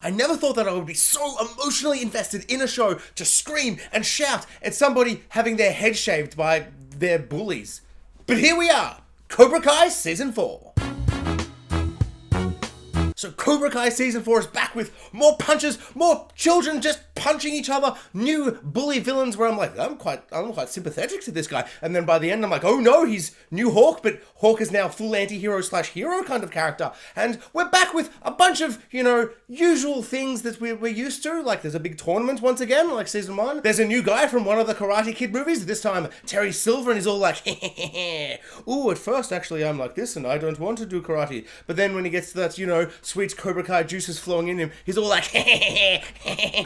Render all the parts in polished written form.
I never thought that I would be so emotionally invested in a show to scream and shout at somebody having their head shaved by their bullies. But here we are, Cobra Kai Season 4. So Cobra Kai Season 4 is back with more punches, more children just punching each other, new bully villains where I'm like, I'm quite sympathetic to this guy. And then by the end I'm like, oh no, he's new Hawk, but Hawk is now full anti-hero / hero kind of character. And we're back with a bunch of, usual things that we're used to. Like there's a big tournament once again, like Season 1. There's a new guy from one of the Karate Kid movies, this time Terry Silver, and he's all like, ooh, at first actually I'm like this and I don't want to do karate. But then when he gets to that, sweet Cobra Kai juices flowing in him, he's all like,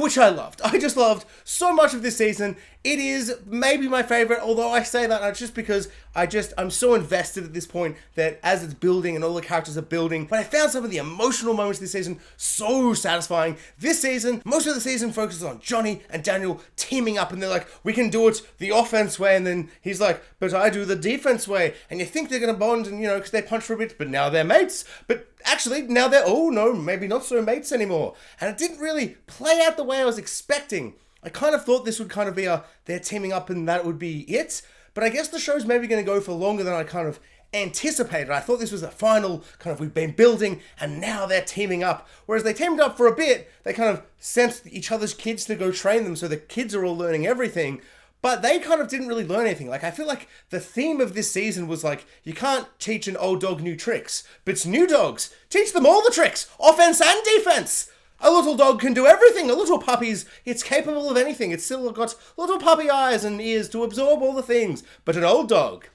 which I loved. I just loved so much of this season. It is maybe my favorite, although I say that not just because I'm so invested at this point that as it's building and all the characters are building, but I found some of the emotional moments this season so satisfying. This season, most of the season focuses on Johnny and Daniel teaming up, and they're like, we can do it the offense way, and then he's like, but I do the defense way, and you think they're gonna bond, and because they punch for a bit, but now they're mates, but actually now they're, oh no, maybe not so mates anymore, and it didn't really play out the way I was expecting. I kind of thought this would kind of be they're teaming up and that would be it. But I guess the show's maybe going to go for longer than I kind of anticipated. I thought this was the final kind of we've been building and now they're teaming up. Whereas they teamed up for a bit, they kind of sent each other's kids to go train them so the kids are all learning everything. But they kind of didn't really learn anything. Like, I feel like the theme of this season was like, you can't teach an old dog new tricks, but it's new dogs. Teach them all the tricks, offense and defense. A little dog can do everything. A little puppy's, it's capable of anything. It's still got little puppy eyes and ears to absorb all the things. But an old dog,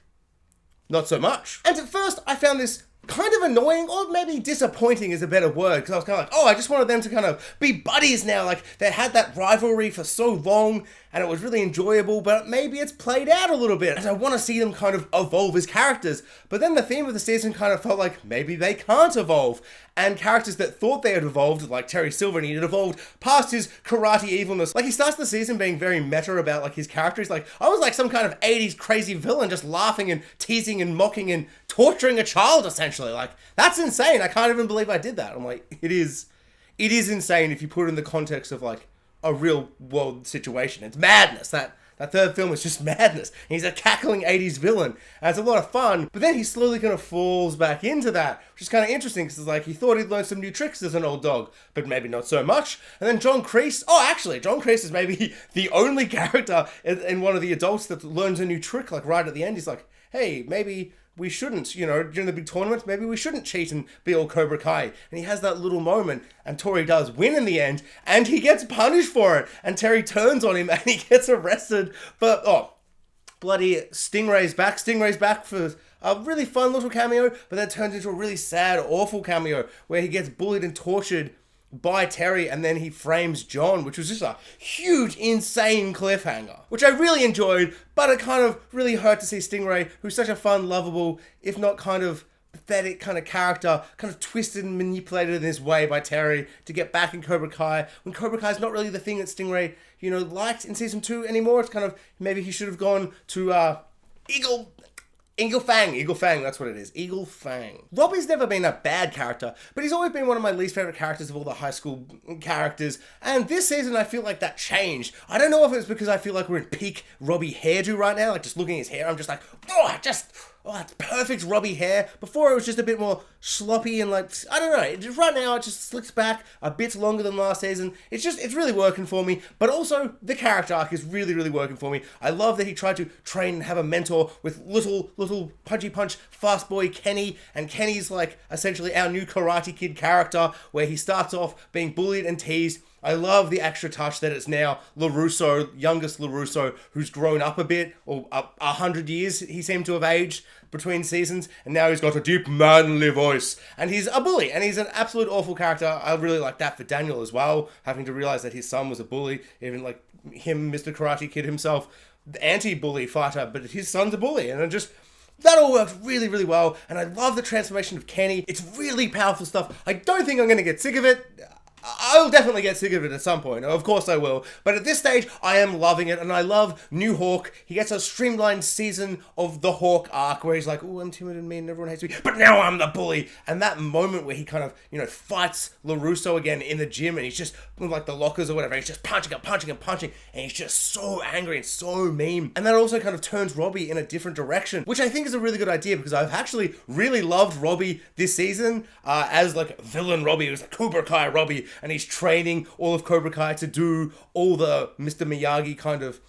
not so much. And at first, I found this kind of annoying, or maybe disappointing is a better word, because I was kind of like, oh, I just wanted them to kind of be buddies now. Like, they had that rivalry for so long, and it was really enjoyable, but maybe it's played out a little bit, and I want to see them kind of evolve as characters. But then the theme of the season kind of felt like maybe they can't evolve, and characters that thought they had evolved, like Terry Silver, and he had evolved past his karate evilness. Like, he starts the season being very meta about, like, his character. He's like, I was like some kind of 80s crazy villain, just laughing and teasing and mocking and torturing a child, essentially. Like, that's insane. I can't even believe I did that. I'm like, it is insane if you put it in the context of, like, a real world situation. It's madness. That third film is just madness. And he's a cackling 80s villain. And it's a lot of fun. But then he slowly kind of falls back into that, which is kind of interesting because it's like he thought he'd learned some new tricks as an old dog, but maybe not so much. And then John Kreese. Oh, actually, John Kreese is maybe the only character in one of the adults that learns a new trick. Like right at the end, he's like, hey, maybe we shouldn't, during the big tournament, maybe we shouldn't cheat and be all Cobra Kai. And he has that little moment, and Tori does win in the end, and he gets punished for it. And Terry turns on him, and he gets arrested. But, bloody Stingray's back. Stingray's back for a really fun little cameo, but that turns into a really sad, awful cameo, where he gets bullied and tortured by Terry, and then he frames John, which was just a huge, insane cliffhanger, which I really enjoyed, but it kind of really hurt to see Stingray, who's such a fun, lovable, if not kind of pathetic kind of character, kind of twisted and manipulated in this way by Terry to get back in Cobra Kai, when Cobra Kai is not really the thing that Stingray, liked in Season 2 anymore. It's kind of, maybe he should have gone to, Eagle Fang, that's what it is. Eagle Fang. Robbie's never been a bad character, but he's always been one of my least favorite characters of all the high school characters. And this season, I feel like that changed. I don't know if it's because I feel like we're in peak Robbie hairdo right now. Like, just looking at his hair, I'm just like, that's perfect Robbie hair. Before, it was just a bit more sloppy and like, I don't know. Right now, it just slicks back a bit longer than last season. It's really working for me. But also, the character arc is really, really working for me. I love that he tried to train and have a mentor with little punchy punch fast boy Kenny. And Kenny's like, essentially our new Karate Kid character, where he starts off being bullied and teased. I love the extra touch that it's now LaRusso, youngest LaRusso, who's grown up a bit, or 100 years he seemed to have aged between seasons, and now he's got a deep manly voice, and he's a bully, and he's an absolute awful character. I really like that for Daniel as well, having to realize that his son was a bully, even like him, Mr. Karate Kid himself, the anti-bully fighter, but his son's a bully, and that all works really, really well, and I love the transformation of Kenny. It's really powerful stuff. I don't think I'm going to get sick of it. I'll definitely get sick of it at some point. Of course I will. But at this stage, I am loving it, and I love New Hawk. He gets a streamlined season of the Hawk arc where he's like, oh, I'm timid and mean, and everyone hates me, but now I'm the bully. And that moment where he kind of, fights LaRusso again in the gym, and he's just, like the lockers or whatever, he's just punching, and he's just so angry and so mean. And that also kind of turns Robbie in a different direction, which I think is a really good idea, because I've actually really loved Robbie this season as like villain Robbie. It was like Cobra Kai Robbie, and he's training all of Cobra Kai to do all the Mr. Miyagi kind of,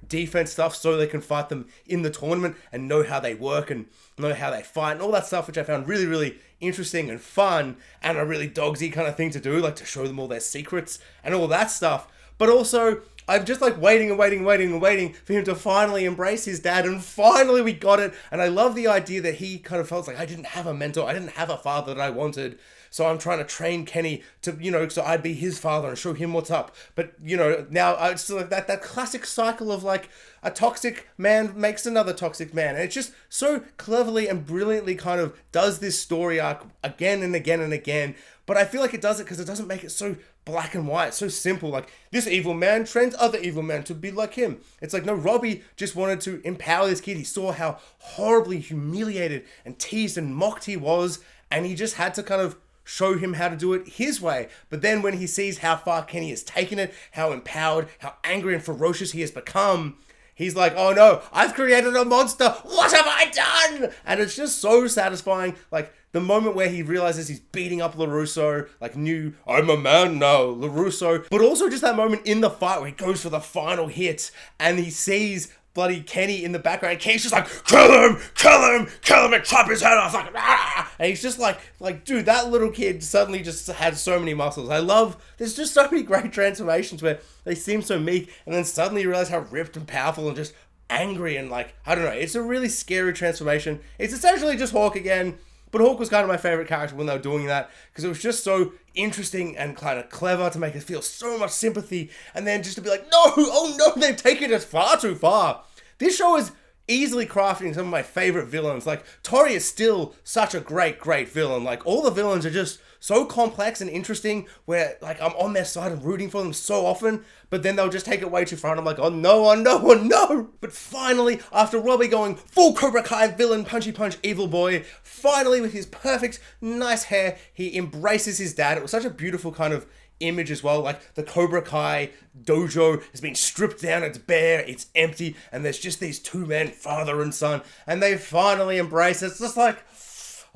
defense stuff so they can fight them in the tournament and know how they work and know how they fight and all that stuff, which I found really, really interesting and fun and a really dogsy kind of thing to do, like to show them all their secrets and all that stuff. But also, I'm just like waiting for him to finally embrace his dad, and finally we got it. And I love the idea that he kind of felt like, I didn't have a mentor, I didn't have a father that I wanted, so I'm trying to train Kenny to, so I'd be his father and show him what's up. But, now it's like that classic cycle of like a toxic man makes another toxic man. And it's just so cleverly and brilliantly kind of does this story arc again and again and again. But I feel like it does it because it doesn't make it so black and white, so simple. Like, this evil man trains other evil men to be like him. It's like, no, Robbie just wanted to empower this kid. He saw how horribly humiliated and teased and mocked he was, and he just had to kind of show him how to do it his way. But then when he sees how far Kenny has taken it, how empowered, how angry and ferocious he has become, he's like, oh no, I've created a monster. What have I done? And it's just so satisfying. Like, the moment where he realizes he's beating up LaRusso, like I'm a man now, LaRusso. But also just that moment in the fight where he goes for the final hit and he sees bloody Kenny in the background. Kenny's just like, kill him, and chop his head off. Like, ah! And he's just like, dude, that little kid suddenly just had so many muscles. There's just so many great transformations where they seem so meek, and then suddenly you realize how ripped and powerful and just angry and like, I don't know. It's a really scary transformation. It's essentially just Hawk again. But Hawk was kind of my favorite character when they were doing that, because it was just so interesting and kind of clever to make us feel so much sympathy, and then just to be like, no, oh no, they've taken it far too far. This show is easily crafting some of my favorite villains. Like, Tori is still such a great villain. Like, all the villains are just so complex and interesting, where like I'm on their side and rooting for them so often, but then they'll just take it way too far and I'm like, oh no, oh no, oh no. But finally, after Robbie going full Cobra Kai villain, punchy punch, evil boy, finally with his perfect, nice hair, he embraces his dad. It was such a beautiful kind of image as well. Like, the Cobra Kai dojo has been stripped down, it's bare, it's empty, and there's just these two men, father and son, and they finally embrace it. It's just like,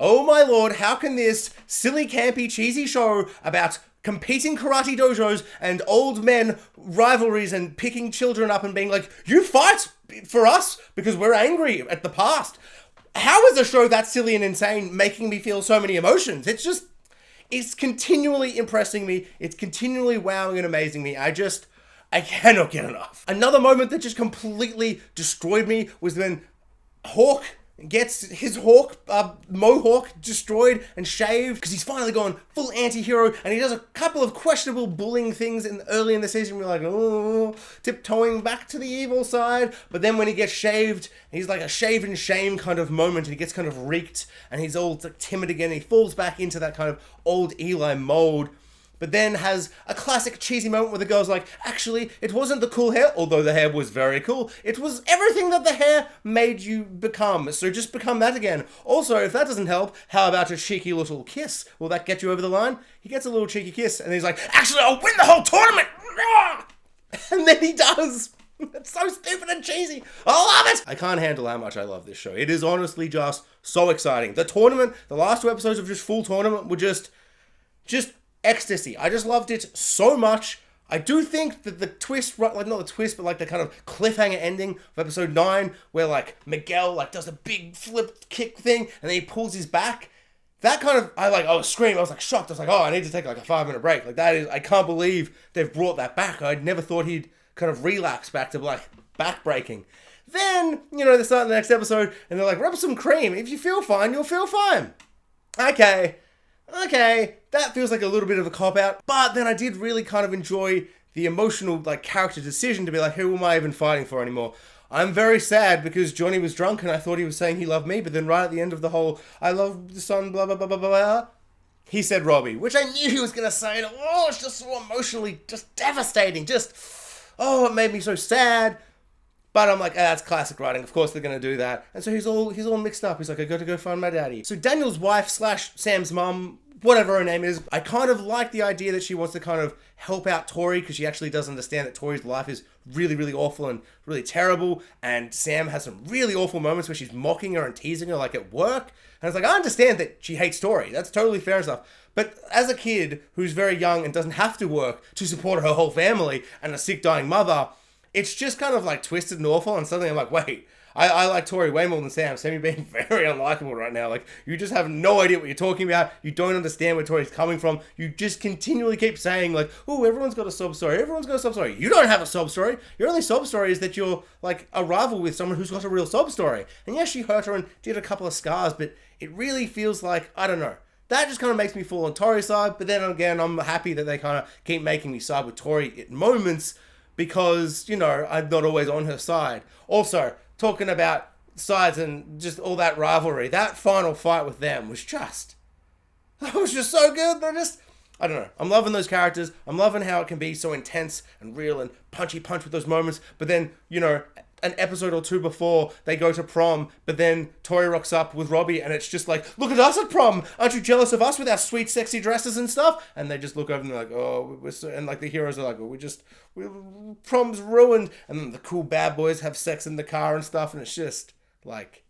oh my lord, how can this silly, campy, cheesy show about competing karate dojos and old men rivalries and picking children up and being like, you fight for us because we're angry at the past. How is a show that silly and insane making me feel so many emotions? It's continually impressing me. It's continually wowing and amazing me. I cannot get enough. Another moment that just completely destroyed me was when Hawk gets his mohawk destroyed and shaved, because he's finally gone full anti-hero, and he does a couple of questionable bullying things early in the season. We're like, oh, tiptoeing back to the evil side. But then when he gets shaved, he's like a shave and shame kind of moment, and he gets kind of reeked, and he's all like timid again, and he falls back into that kind of old Eli mold. But then has a classic cheesy moment where the girl's like, actually, it wasn't the cool hair, although the hair was very cool. It was everything that the hair made you become, so just become that again. Also, if that doesn't help, how about a cheeky little kiss? Will that get you over the line? He gets a little cheeky kiss, and he's like, actually, I'll win the whole tournament! And then he does. It's so stupid and cheesy. I love it! I can't handle how much I love this show. It is honestly just so exciting. The tournament, the last 2 episodes of just full tournament were just ecstasy. I just loved it so much. I do think that the twist, like not the twist, but like the kind of cliffhanger ending of episode 9, where like Miguel like does a big flip kick thing and then he pulls his back. That kind of, I was screaming. I was like shocked. I was like, oh, I need to take like a 5-minute break. Like, that is, I can't believe they've brought that back. I'd never thought he'd kind of relapse back to like back breaking. Then, they start the next episode and they're like, rub some cream. If you feel fine, you'll feel fine. Okay, that feels like a little bit of a cop-out, but then I did really kind of enjoy the emotional, like, character decision to be like, who am I even fighting for anymore? I'm very sad because Johnny was drunk and I thought he was saying he loved me, but then right at the end of the whole, I love the sun, blah, blah, blah, blah, blah, he said Robbie, which I knew he was going to say. And, oh, it's just so emotionally just devastating. Just, oh, it made me so sad. But I'm like, that's classic writing. Of course they're going to do that. And so he's all mixed up. He's like, I got to go find my daddy. So Daniel's wife / Sam's mum, whatever her name is, I kind of like the idea that she wants to kind of help out Tori, because she actually does understand that Tori's life is really, really awful and really terrible. And Sam has some really awful moments where she's mocking her and teasing her, like at work. And it's like, I understand that she hates Tori. That's totally fair and stuff. But as a kid who's very young and doesn't have to work to support her whole family and a sick, dying mother, it's just kind of like twisted and awful. And suddenly I'm like, wait, I like Tori way more than Sam. Sam, you're being very unlikable right now. Like, you just have no idea what you're talking about. You don't understand where Tori's coming from. You just continually keep saying, like, oh, everyone's got a sob story. Everyone's got a sob story. You don't have a sob story. Your only sob story is that you're, like, a rival with someone who's got a real sob story. And yes, she hurt her and did a couple of scars, but it really feels like, I don't know. That just kind of makes me fall on Tori's side. But then again, I'm happy that they kind of keep making me side with Tori at moments, because, you know, I'm not always on her side. Also, talking about sides and just all that rivalry, that final fight with them was just so good. I don't know. I'm loving those characters. I'm loving how it can be so intense and real and punchy punch with those moments. But then, you know, an episode or two before they go to prom, but then Tori rocks up with Robbie and it's just like, look at us at prom. Aren't you jealous of us with our sweet, sexy dresses and stuff? And they just look over and they're like, oh, we're so, and like the heroes are like, oh, prom's ruined. And then the cool bad boys have sex in the car and stuff. And it's just like,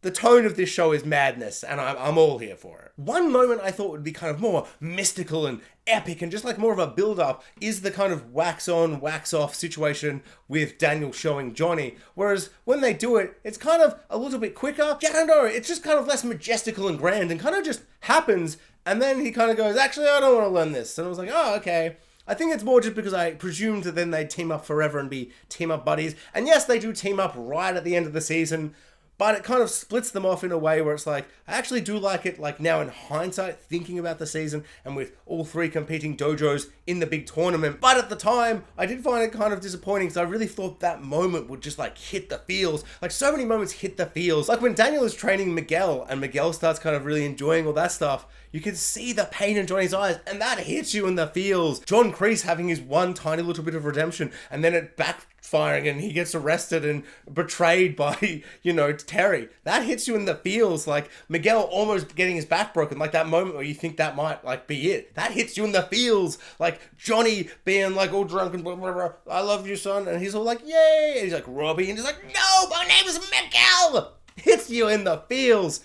the tone of this show is madness, and I'm all here for it. One moment I thought would be kind of more mystical and epic and just like more of a build-up is the kind of wax-on, wax-off situation with Daniel showing Johnny. Whereas when they do it, it's kind of a little bit quicker. Yeah, I don't know, it's just kind of less majestical and grand and kind of just happens. And then he kind of goes, actually, I don't want to learn this. And I was like, oh, okay. I think it's more just because I presumed that then they'd team up forever and be team-up buddies. And yes, they do team up right at the end of the season, but it kind of splits them off in a way where it's like, I actually do like it, like now in hindsight, thinking about the season and with all three competing dojos in the big tournament. But at the time, I did find it kind of disappointing because I really thought that moment would just like hit the feels. Like so many moments hit the feels. Like when Daniel is training Miguel and Miguel starts kind of really enjoying all that stuff, you can see the pain in Johnny's eyes and that hits you in the feels. John Kreese having his one tiny little bit of redemption and then it backfiring and he gets arrested and betrayed by, you know, Terry. That hits you in the feels. Like Miguel almost getting his back broken, like that moment where you think that might like be it. That hits you in the feels. Like Johnny being like all drunk and blah, blah, blah, I love you, son. And he's all like, yay. And he's like, Robbie. And he's like, no, my name is Miguel. Hits you in the feels.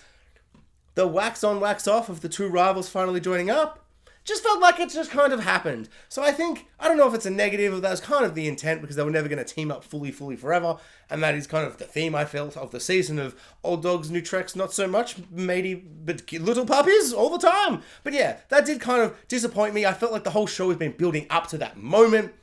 The wax on, wax off of the two rivals finally joining up just felt like it just kind of happened. So I think, I don't know if it's a negative or that was kind of the intent because they were never going to team up fully forever. And that is kind of the theme I felt of the season of old dogs, new tricks, not so much, maybe, but little puppies all the time. But yeah, that did kind of disappoint me. I felt like the whole show has been building up to that moment.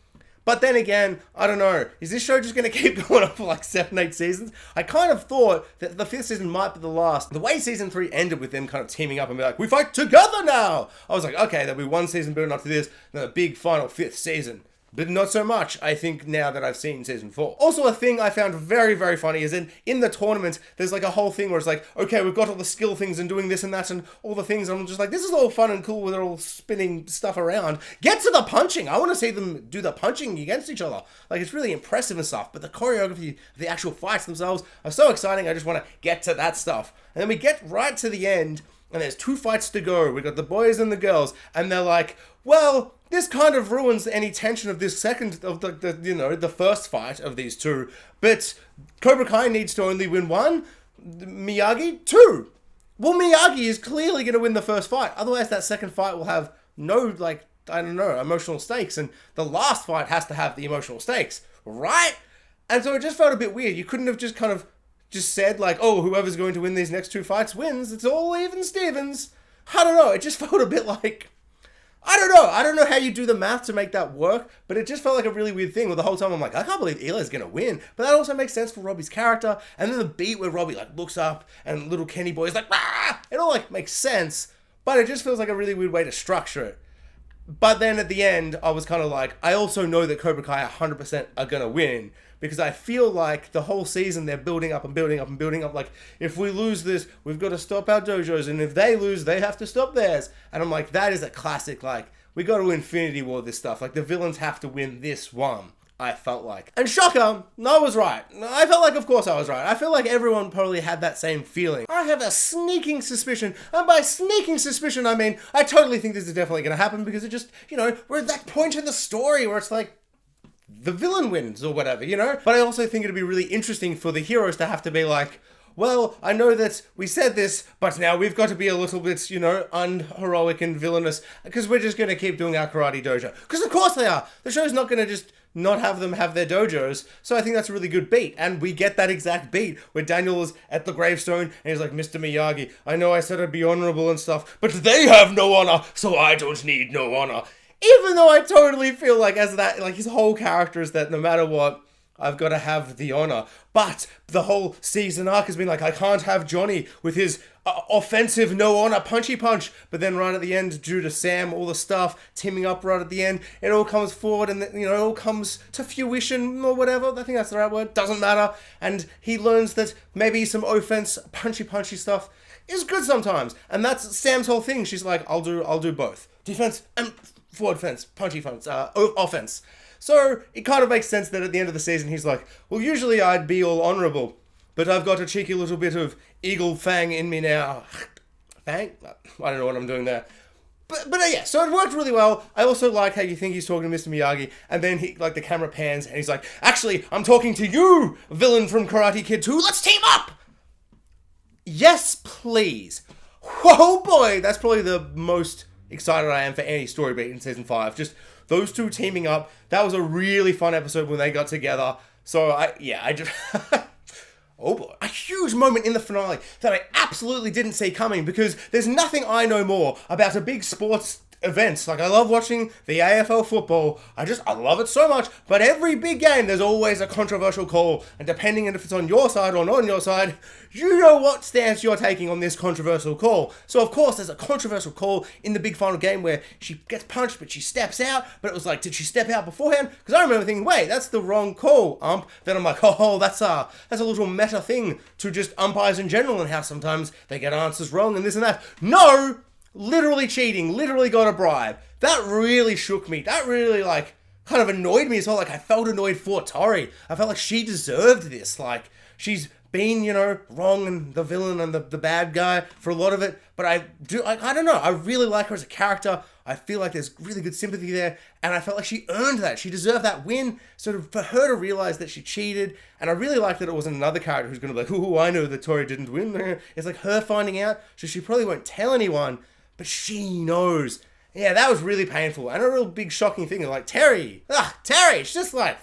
But then again, I don't know, is this show just going to keep going on for like 7, 8 seasons? I kind of thought that the 5th season might be the last. The way season 3 ended with them kind of teaming up and be like, we fight together now! I was like, okay, there'll be one season building up to this, then a big final 5th season. But not so much, I think, now that I've seen season 4. Also, a thing I found very, very funny is in the tournament, there's like a whole thing where it's like, okay, we've got all the skill things and doing this and that and all the things. And I'm just like, this is all fun and cool where they're all spinning stuff around. Get to the punching. I want to see them do the punching against each other. Like, it's really impressive and stuff. But the choreography, the actual fights themselves are so exciting. I just want to get to that stuff. And then we get right to the end, and there's 2 fights to go. We got the boys and the girls, and they're like, well, this kind of ruins any tension of this second, of the first fight of these 2. But Cobra Kai needs to only win 1, Miyagi 2. Well, Miyagi is clearly going to win the first fight. Otherwise, that second fight will have no, like, I don't know, emotional stakes. And the last fight has to have the emotional stakes, right? And so it just felt a bit weird. You couldn't have just kind of just said, like, oh, whoever's going to win these next 2 fights wins. It's all even Stevens. I don't know. It just felt a bit like, I don't know how you do the math to make that work, but it just felt like a really weird thing where the whole time I'm like, I can't believe Eli's going to win. But that also makes sense for Robbie's character. And then the beat where Robbie like looks up and little Kenny boy is like, ah! It all like makes sense, but it just feels like a really weird way to structure it. But then at the end, I was kind of like, I also know that Cobra Kai 100% are going to win. Because I feel like the whole season they're building up and building up and building up. Like, if we lose this, we've got to stop our dojos. And if they lose, they have to stop theirs. And I'm like, that is a classic, like, we got to Infinity War this stuff. Like, the villains have to win this one, I felt like. And shocker, I was right. I felt like, of course I was right. I feel like everyone probably had that same feeling. I have a sneaking suspicion. And by sneaking suspicion, I mean, I totally think this is definitely going to happen. Because it just, we're at that point in the story where it's like, the villain wins or whatever, But I also think it'd be really interesting for the heroes to have to be like, well, I know that we said this, but now we've got to be a little bit, unheroic and villainous because we're just going to keep doing our karate dojo. Because of course they are. The show's not going to just not have them have their dojos. So I think that's a really good beat. And we get that exact beat where Daniel is at the gravestone and he's like, Mr. Miyagi, I know I said I'd be honorable and stuff, but they have no honor, so I don't need no honor. Even though I totally feel like his whole character is that no matter what, I've got to have the honor. But the whole season arc has been like, I can't have Johnny with his offensive no honor punchy punch. But then right at the end, due to Sam, all the stuff teaming up right at the end, it all comes forward and it all comes to fruition or whatever. I think that's the right word. Doesn't matter. And he learns that maybe some offense, punchy stuff is good sometimes. And that's Sam's whole thing. She's like, I'll do both. Defense and forward fence, punchy fence, offense. So it kind of makes sense that at the end of the season, he's like, well, usually I'd be all honorable, but I've got a cheeky little bit of eagle fang in me now. Fang? I don't know what I'm doing there. But yeah, so it worked really well. I also like how you think he's talking to Mr. Miyagi, and then the camera pans, and he's like, actually, I'm talking to you, villain from Karate Kid 2, let's team up! Yes, please. Oh boy, that's probably the most excited I am for any story beat in season 5. Just those two teaming up. That was a really fun episode when they got together. So I just oh boy, a huge moment in the finale that I absolutely didn't see coming, because there's nothing I know more about a big sports events. Like, I love watching the AFL football. I love it so much. But every big game, there's always a controversial call. And depending on if it's on your side or not on your side, you know what stance you're taking on this controversial call. So, of course, there's a controversial call in the big final game where she gets punched, but she steps out. But it was like, did she step out beforehand? Because I remember thinking, wait, that's the wrong call, ump. Then I'm like, oh, that's a little meta thing to just umpires in general and how sometimes they get answers wrong and this and that. No! Literally cheating, literally got a bribe. That really shook me. That really, kind of annoyed me as well. Like, I felt annoyed for Tori. I felt like she deserved this. Like, she's been, wrong and the villain and the bad guy for a lot of it. But I don't know. I really like her as a character. I feel like there's really good sympathy there. And I felt like she earned that. She deserved that win. So for her to realize that she cheated, and I really like that it wasn't another character who's going to be like, ooh, I know that Tori didn't win. It's like her finding out. So she probably won't tell anyone. But she knows. Yeah, that was really painful. And a real big shocking thing. Like, Terry. It's just like,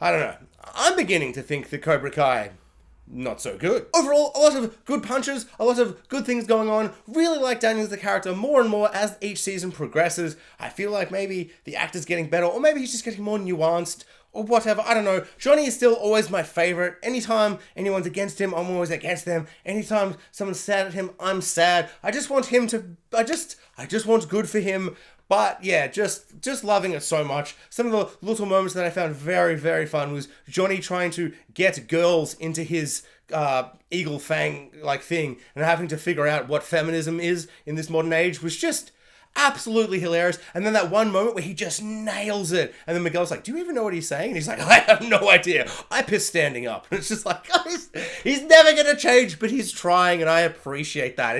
I don't know. I'm beginning to think that Cobra Kai, not so good. Overall, a lot of good punches, a lot of good things going on. Really like Daniel as the character more and more as each season progresses. I feel like maybe the actor's getting better, or maybe he's just getting more nuanced, or whatever. I don't know. Johnny is still always my favorite. Anytime anyone's against him, I'm always against them. Anytime someone's sad at him, I'm sad. I just want him to, I just want good for him. But yeah, just loving it so much. Some of the little moments that I found very, very fun was Johnny trying to get girls into his eagle fang thing and having to figure out what feminism is in this modern age was just absolutely hilarious. And then that one moment where he just nails it. And then Miguel's like, do you even know what he's saying? And he's like, I have no idea. I piss standing up. And it's just like, he's never going to change, but he's trying. And I appreciate that.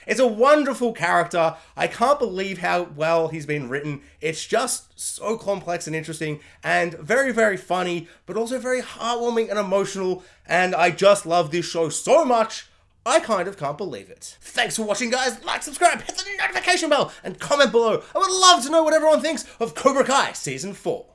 It's a wonderful character. I can't believe how well he's been written. It's just so complex and interesting and very, very funny, but also very heartwarming and emotional. And I just love this show so much. I kind of can't believe it. Thanks for watching, guys. Like, subscribe, hit the notification bell, and comment below. I would love to know what everyone thinks of Cobra Kai Season 4.